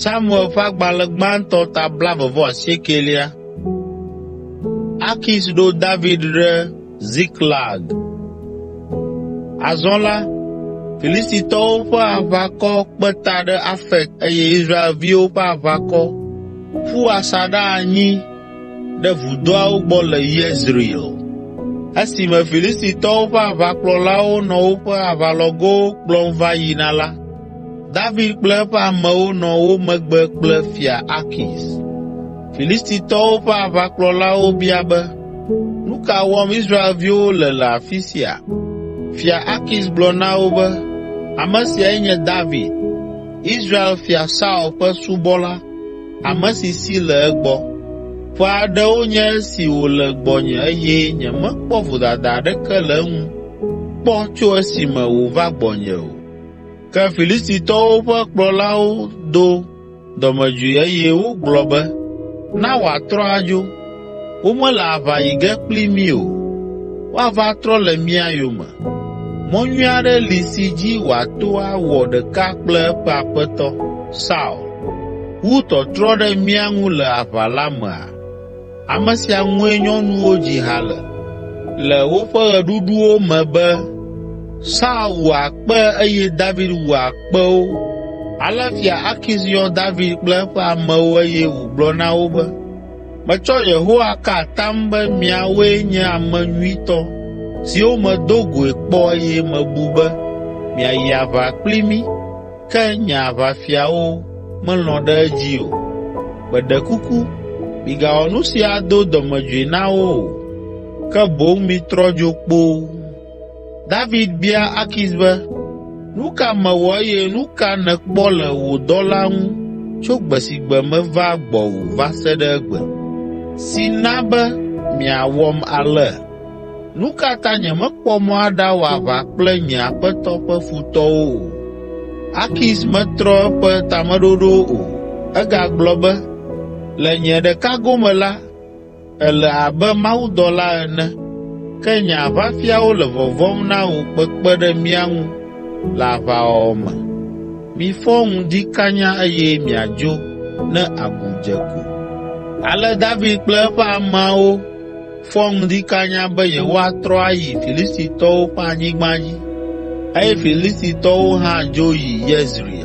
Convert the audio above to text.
Samuel fagbalẽ gbãtɔ ta 29. Akis ɖo David ɖe Ziklag. Azɔ la, Filistitɔwo ƒe aʋakɔ kpe ta ɖe Afek eye Israelviwo ƒe aʋakɔ ƒu asaɖa anyi ɖe vudoawo gbɔ le Yezreel. Esime Filistitɔwo ƒe aʋakplɔlawo nɔ woƒe aʋalɔgowo kplɔm va yina la, David kple eƒe amewo nɔ wo megbe kple Fia Akis. Filistitɔwo ƒe aʋakplɔlawo bia be, nu ka wɔm Israelviwo le afi sia? Fia Akis gblɔ na wo be, ame siae nye David, Israel fia Saul ƒe subɔla, ame si si le egbɔ. Ƒe aɖewo nye esi wòle gbɔnye eye nyemekpɔ vodada aɖeke le eŋu kpɔ tso esime wòva gbɔnye o. Ke Filistitɔwo ƒe kplɔlawo do dɔmedzoe eye wogblɔ be, na wòatrɔ adzo, womele aʋa yi ge kpli mí o, woava trɔ le mía yome. Mɔ nyui aɖe li si dzi wòato awɔ ɖeka kple eƒe aƒetɔ, Saul, wu tɔtrɔ ɖe mía ŋu le aʋa la mea? Ame sia ŋue nyɔnuwo dzi ha le woƒe ɣeɖuɖuwo me be, Saul wu akpe eye David wu akpewo. Ale Fia Akis yɔ David kple eƒe amewo eye wògblɔ na wo be, metsɔ Yehowa ka atam be miawoe nye ame nyuitɔ siwo medo goe kpɔ eye mebu be miayi aʋa kpli mí, ke nye aʋafiawo melɔ̃ ɖe edzi o. Meɖe kuku, migawɔ nu sia ado dɔmedzoe na wo o, ke boŋ mitrɔ dzo kpoo. David bia Akis be, nu ka mewɔ eye nu ka nèkpɔ le wò dɔla ŋu tso gbe si gbe meva gbɔwò va se ɖe egbe, si na be miawɔm ale? Nu ka ta nyemekpɔ mɔ aɖawɔ aʋa kple nye aƒetɔ ƒe futɔwo o? Akis metrɔ eƒe tameɖoɖo o, egagblɔ be, le nye ɖeka gome la, ele abe mawudɔla ene, ke nye aʋafiawo le vɔvɔ̃m na wò kpekpe ɖe mía ŋu le aʋawɔwɔ me. Mifɔ ŋdi kanya eye miadzo ne agu dze ko. Ale David kple eƒe ameawo fɔ ŋdi kanya be yewoatrɔ ayi Filistitɔwo ƒe anyigba dzi, eye Filistitɔwo hã dzo yi Yezreel.